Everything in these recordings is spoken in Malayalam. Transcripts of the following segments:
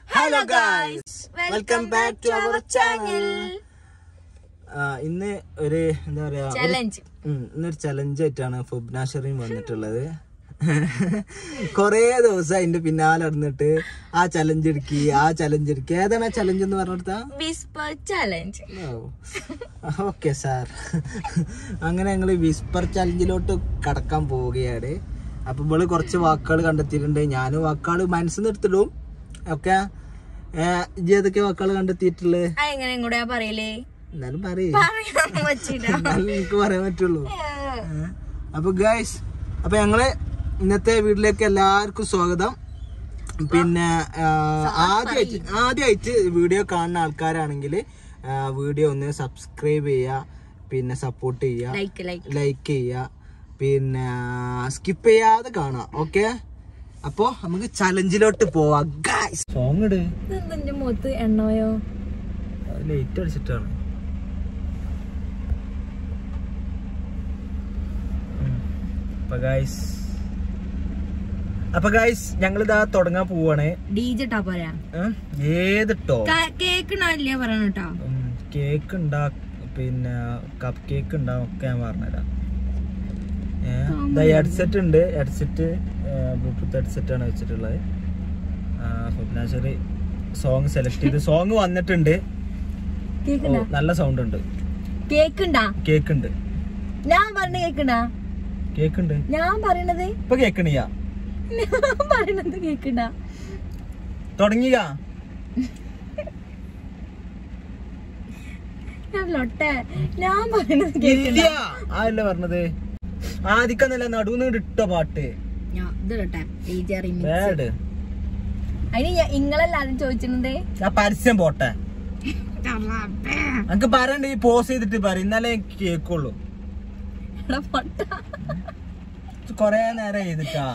Hello guys, welcome back to our channel. ഇന്ന് ഒരു എന്താ പറയാ ഇന്നൊരു ചലഞ്ച് ആയിട്ടാണ് ഫുബ്നാഷറിയും വന്നിട്ടുള്ളത്. കൊറേ ദിവസം അതിന്റെ പിന്നാലെ നടന്നിട്ട് ആ ചലഞ്ച് എടുക്കി ഏതാണ് ചലഞ്ച് എന്ന് പറഞ്ഞെടുത്താ വിസ്പർ ചലഞ്ച്. Okay sir. അങ്ങനെ ഞങ്ങള് വിസ്പർ ചലഞ്ചിലോട്ട് കടക്കാൻ പോവുകയാണ്. അപ്പൊ ഇവള് കുറച്ച് വാക്കുകൾ കണ്ടെത്തിയിട്ടുണ്ട്. ഞാനും വാക്കുകൾ മനസ്സിൽ നിർത്തിടും. ഓക്കെ, ഏതൊക്കെ വാക്കുകൾ കണ്ടെത്തിയിട്ടുള്ളത് പറയലേ എന്നാലും എനിക്ക് പറയാൻ പറ്റുള്ളൂ. അപ്പൊ ഗൈസ്, അപ്പൊ ഞങ്ങള് ഇന്നത്തെ വീട്ടിലേക്ക് എല്ലാവർക്കും സ്വാഗതം. പിന്നെ ആദ്യമായിട്ട് വീഡിയോ കാണുന്ന ആൾക്കാരാണെങ്കിൽ വീഡിയോ ഒന്ന് സബ്സ്ക്രൈബ് ചെയ്യുക, പിന്നെ സപ്പോർട്ട് ചെയ്യുക, ലൈക്ക് ചെയ്യുക, പിന്നെ സ്കിപ്പ് ചെയ്യാതെ കാണാം. ഓക്കെ, അപ്പൊ നമുക്ക് ചലഞ്ചിലോട്ട് പോവാം. സോങ് ഇട്. മുഖത്ത് എണ്ണയോ ലൈറ്റ് അടിച്ചിട്ടാണ്. അപ്പൊ ഗൈസ് ഞങ്ങളിതാ തുടങ്ങാൻ പോവാണ്. ഡീജട്ടാ പോരാ ഏതിട്ടോ കേക്ക് പറയണോ? കേക്ക് പിന്നെ കപ്പ് കേക്ക് ഉണ്ടാവും ഒക്കെ ഞാൻ പറഞ്ഞുതരാം. ഹെഡ്സെറ്റ് ഉണ്ട്. ഹെഡ്സെറ്റ് ബ്ലൂടൂത്ത് ഹെഡ്സെറ്റ് ആണ് വെച്ചിട്ടുള്ളത്. ഫുബ്നാഷറി സോങ് സെലക്ട് ചെയ്ത് സോങ് വന്നിട്ടുണ്ട്. നല്ല സൗണ്ട് ഉണ്ട്. കേക്കുണ്ട്. ഞാൻ പറഞ്ഞ കേക്കുണ്ട്. ഞാൻ പറയണത് ഇപ്പൊ കേക്കണിയാ? ഞാൻ പറയണത് കേക്കണ്ട. തുടങ്ങിയ ഞാൻ പറയണത് കേക്കില്ല. അതല്ല പറഞ്ഞത്. ആദിക്കന്നല്ല നടുന്ന് ഇട്ട പാട്ട്. അതിന് ഇങ്ങളെല്ലാരും ചോദിച്ചിട്ടുണ്ട്. പരസ്യം പോട്ടെ. എനിക്ക് പറയണ്ട, ഈ പോസ് ചെയ്തിട്ട് പറ, ഇന്നലെ കേക്കുള്ളൂ. കൊറേ നേരം ചെയ്തിട്ടാ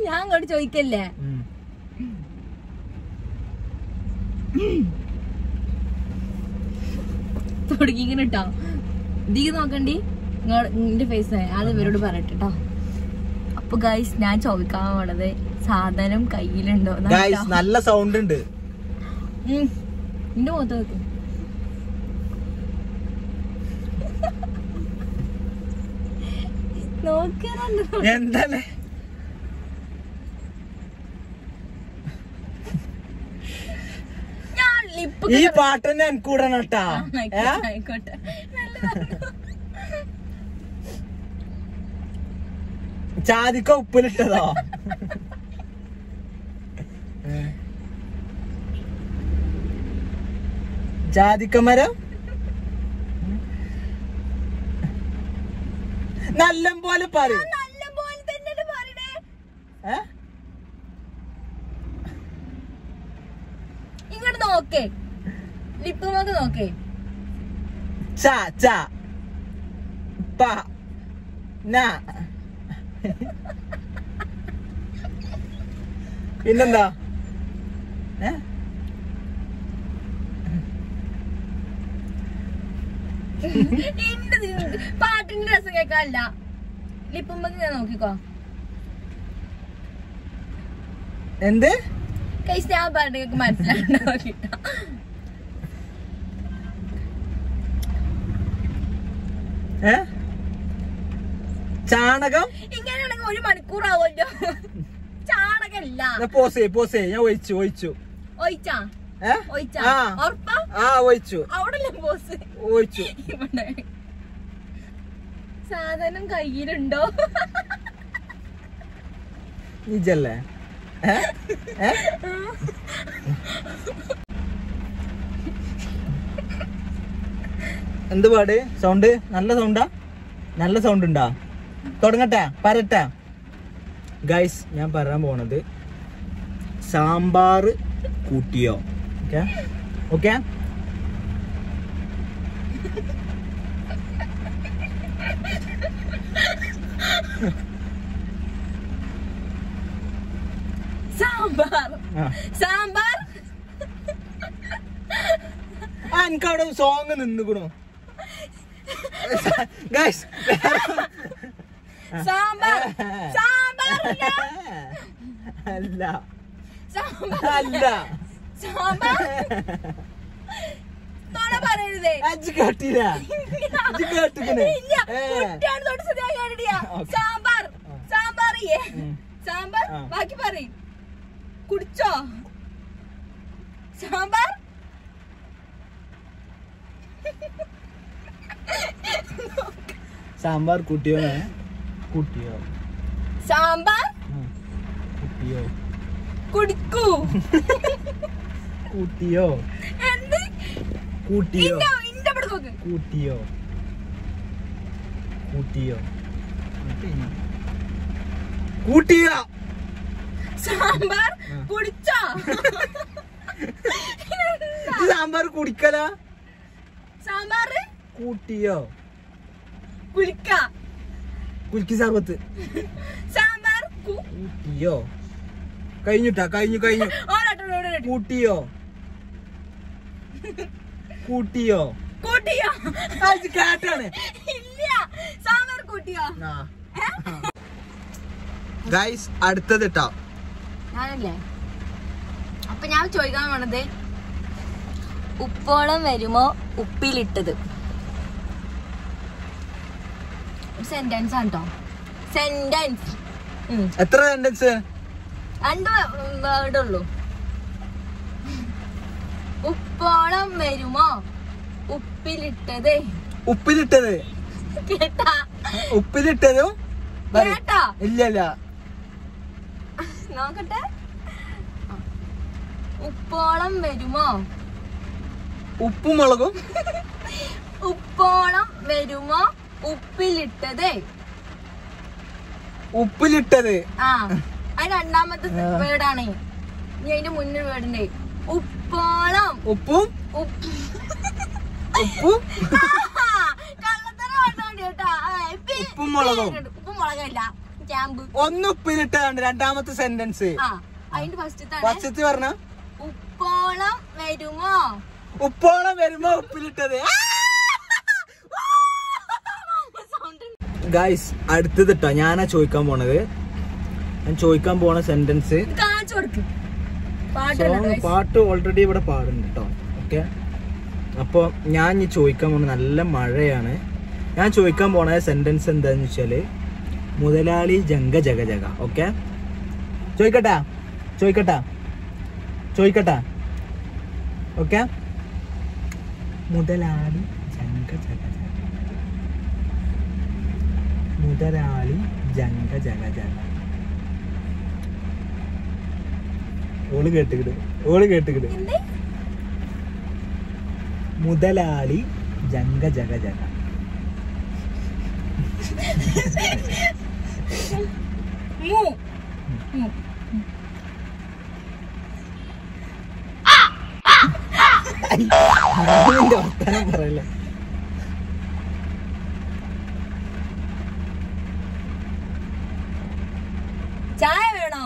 ഞാൻ അങ്ങോട്ട് ചോദിക്കല്ലേ. തുടങ്ങിങ്ങനെ ഇട്ടോ. ദീ നോക്കണ്ടി നിന്റെ ഫേസ്. അത് ഇവരോട് പറയട്ടോ. അപ്പൊ ഗൈസ്, ഞാൻ ചോദിക്കാൻ പോണത് സാധനം കയ്യിലുണ്ടോ? നല്ല സൗണ്ട് ഉണ്ട്. നിന്റെ മുഖത്ത് നോക്ക്. എന്താണ് ഈ പാട്ട് തന്നെ എനിക്കൂടണം കേട്ടാ. ആയിക്കോട്ടെ. ചാതിക്ക ഉപ്പിലിട്ടതോ? ജാതിക്കമരം നല്ല പോലെ പറയും. ഇങ്ങോട്ട് നോക്കേ, ലിപ്പുമൊക്കെ നോക്കേ. പിന്നെന്താ? പാട്ടിന്റെ രസം കേൾക്കാനല്ല, ലിപ്പുമ്പക്ക് ഞാൻ നോക്കിക്കോ. എന്ത് കഴിച്ച ആ പാട്ട് കേൾക്ക് മനസ്സിലാക്കി. ചാണകം. ഇങ്ങനെയാണെങ്കിൽ 1 മണിക്കൂറാവുമല്ലോ. ചാണകല്ല. പോസേ ഞാൻ ഒഴിച്ചു. ഒഴിച്ചാ ഉറപ്പാ? ഒഴിച്ചു. അവിടെ പോസ് ഒഴിച്ചു. സാധനം കയ്യിലുണ്ടോ? നിജല്ലേ? എന്ത് പാട്? സൗണ്ട് നല്ല സൗണ്ടാ? നല്ല സൗണ്ട് ഉണ്ടാ? തുടങ്ങട്ടെ, പറയട്ടെ ഗൈസ്. ഞാൻ പറയാൻ പോണത് സാമ്പാർ കൂട്ടിയോ. ഓക്കെ സാമ്പാർ. എനിക്കവിടെ സോങ് നിന്നുകൂടോ ഗൈസ്. സാമ്പാർ. അല്ല, അല്ല സാമ്പാർ നോണ പറയരുതേ. അജ് കേട്ടില്ല സാമ്പാർ സാമ്പാർ സാമ്പാർ ബാക്കി പറയും. കുടിച്ചോ സാമ്പാർ? സാമ്പാർ കൂട്ടിയോ കൂട്ടിയോ സാമ്പാർ കൂട്ടിയോ കുടിക്കൂ കൂട്ടിയോ എന്ത് കൂട്ടിയോ കൂട്ടിയോ കൂട്ടിയോ കൂട്ടിയോ സാമ്പാർ കുടിച്ചോ? സാമ്പാർ കുടിക്കല സാമ്പാർ കൂട്ടിയോ കുളിക്ക കുൽക്കി സർബത്ത് സാമ്പാർ കൂട്ടിയോ കഴിഞ്ഞിട്ടാ കഴിഞ്ഞു കൂട്ടിയോ കൂട്ടിയോ കൂട്ടിയോ കേട്ടാണ് ഇല്ല സാമ്പാർ കൂട്ടിയോ? ഗൈസ് അടുത്തത് ട്ടോ ഞാനല്ലേ അപ്പൊ ഞാൻ ചോദിക്കാൻ പോണത് ഉപ്പോളം വരുമോ ഉപ്പിലിട്ടത്? സെന്റൻസ് ആണ് ട്ടോ. സെന്റൻസ് എത്ര സെന്റൻസ്? 2 വേർഡ് ഉള്ളൂ. ഉപ്പോളം വരുമോ ഉപ്പിലിട്ടത്? ഉപ്പിലിട്ടത് കേട്ടാ? ഉപ്പിലിട്ടതും കേട്ടാ? ഇല്ലല്ല നോക്കട്ടെ. ഉപ്പോളം വരുമോ ഉപ്പും മുളകും ഉപ്പോളം വരുമോ ഉപ്പിലിട്ടത്? ഉപ്പിലിട്ടത് അത് രണ്ടാമത്തെ വേർഡാണ്. ഇനി അതിന്റെ മുന്നിൽ വേർഡുണ്ട് ഉപ്പോളം. ഉപ്പും ഉപ്പും കള്ളത്തരം വേണ്ടോണ്ട് കേട്ടാ. ഉപ്പും മുളകും ഉപ്പും മുളകല്ല ക്യാമ്പ്. ഒന്ന് ഉപ്പിലിട്ടതാണ് രണ്ടാമത്തെ സെന്റൻസ്. അതിന്റെ ഫസ്റ്റത്തെ പറഞ്ഞ ഉപ്പോളം വരുമോ ഉപ്പോളം വരുമോ ഉപ്പിലിട്ടത്. ഗൈസ് അടുത്തത് ട്ടോ ഞാനാ ചോദിക്കാൻ പോണത്. ഞാൻ ചോദിക്കാൻ പോണ സെന്റൻസ് പാട്ട് ഓൾറെഡി ഇവിടെ പാടുന്നുണ്ട് കേട്ടോ. ഓക്കെ, അപ്പൊ ഞാൻ ഇനി ചോദിക്കാൻ പോണ നല്ല മഴയാണ്. ഞാൻ ചോദിക്കാൻ പോണ സെന്റൻസ് എന്താന്ന് വെച്ചാല് മുതലാളി ജംഗ ജഗ ജഗ. Okay, ചോദിക്കട്ടാ okay. മുതലാളി ജംഗ ജഗ ജഗ മുതലാളി ജംഗ ജഗ ജഗ. ഓള് കേട്ടുകിട് മുതലാളി ജംഗ ജഗ ജഗ. വർത്തമാനം പറയല്ലേ. ചായ വേണോ?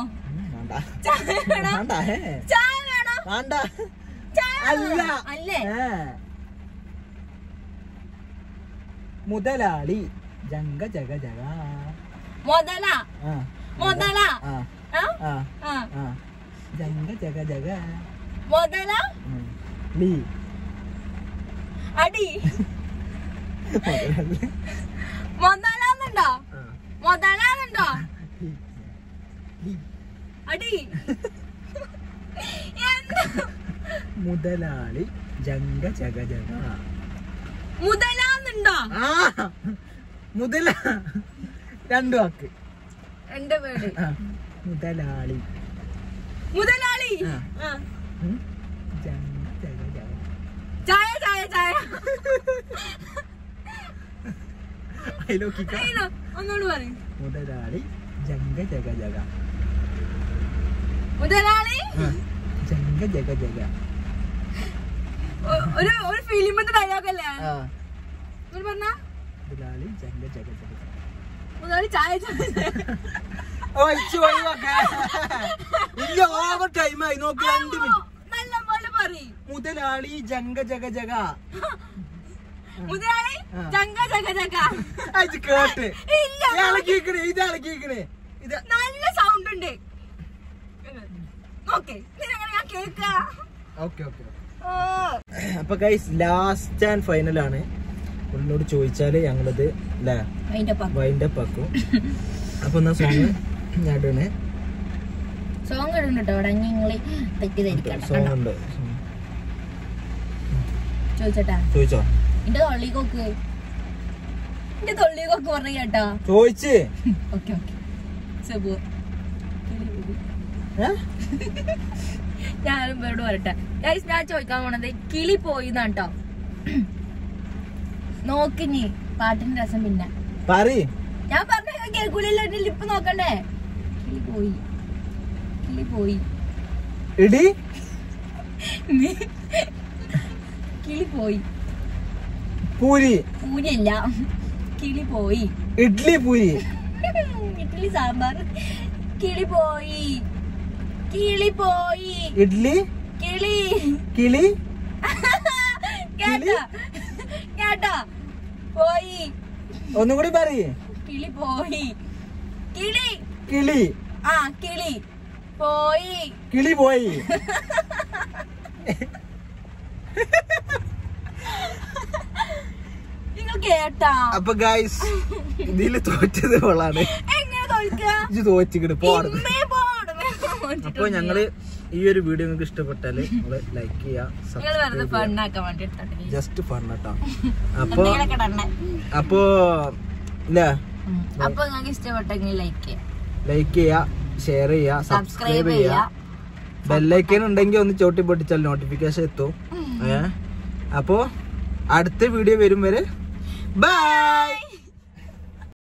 അല്ലേ മുതലാളി ജംഗ ജഗ ജഗ. മുതല ജംഗ ജഗ ജഗ. മുതല ലീ അടി. മുതലാന്നുണ്ടോ അടി? മുതലാളി ജംഗ ജഗ ജഗ. മുതലാന്നുണ്ടോ? മുതല രണ്ടു വാക്ക്. എന്റെ പേര് മുതലാളി ജംഗ ജഗ ജഗ. ചായ ഒന്നുകൂടി പറയും. മുതലാളി ജംഗ ജഗ ജഗ. മുതലാളി ജംഗ ജഗ ജഗ. ഒരു ഫിലിമിന്റെ ഡയലോഗ് അല്ലേ പറഞ്ഞ? മുതലാളി ജംഗ ജഗ ജഗ. മുതലാളി ചായ ഓവർ ടൈം ആയി നോക്ക്. 2 മിനിറ്റ് നല്ല പോലെ പറയും. മുതലാളി ജംഗ ജഗ ജഗ. മുതലാളി ജംഗ ജഗ ജഗ. അത് കേട്ട് ഇത് ഇളക്കിക്കണേ. നല്ല സൗണ്ട് ഉണ്ട്. അപ്പൊ ഗൈസ് ലാസ്റ്റ് ആൻഡ് ഫൈനൽ ആണ്. പുള്ളിനോട് ചോദിച്ചാല് ഞങ്ങളത് അല്ലേ വൈൻഡപ്പ് ആക്കും. അപ്പൊ എന്നാ സോങ് ഞാടണേ സോങ് ഇടുന്നുണ്ടോ അവിടെ സോങ് ഉണ്ട് ചോദിച്ചോ എന്റെ തൊള്ളിക്കൊക്കെ പറഞ്ഞു കേട്ടാ ചോദിച്ച് ഞാനും പേരോട് പറയട്ടെ ഗൈസ്. ഞാൻ ചോദിക്കാൻ പോണത് കിളി പോയിന്നാട്ടോ. നോക്കിഞ്ഞി പാട്ടിന്റെ രസം പിന്നെ ഞാൻ പറഞ്ഞ കേൾക്കൂലല്ലോ. ലിപ്പ് നോക്കണ്ടേ? കിളി പോയി പൂരിയല്ല, കിളി പോയി. ഇഡ്ഡലി സാമ്പാർ. കിളി പോയി ഇഡ്ലി കിളി കേട്ടാ പോയി. ഒന്നും കൂടി പറയേ. കിളി പോയി. കിളി കിളി പോയി. നിങ്ങൾ കേട്ടാ? അപ്പൊ ഗൈസ് ഇതില് തോറ്റത് ഓളാണ്. തോറ്റിക്കിട്ട് പോടുന്നു. അപ്പൊ ഞങ്ങള് ഈ ഒരു വീഡിയോ നിങ്ങൾക്ക് ഇഷ്ടപ്പെട്ടാല് നിങ്ങള് ലൈക്ക് ചെയ്യാ, ജസ്റ്റ് ഫണ്ണട്ടോ. അപ്പൊ ഇല്ലേ അപ്പൊ നിങ്ങൾക്ക് ഇഷ്ടപ്പെട്ടെങ്കിൽ ലൈക്ക് ചെയ്യാ, ഷെയർ ചെയ്യാ, സബ്സ്ക്രൈബ് ചെയ്യാ. ബെല്ലൈക്കൻ ഉണ്ടെങ്കിൽ ഒന്ന് ചോട്ടി പൊട്ടിച്ചാൽ നോട്ടിഫിക്കേഷൻ എത്തും. അപ്പൊ അടുത്ത വീഡിയോ വരും വരെ ബൈ.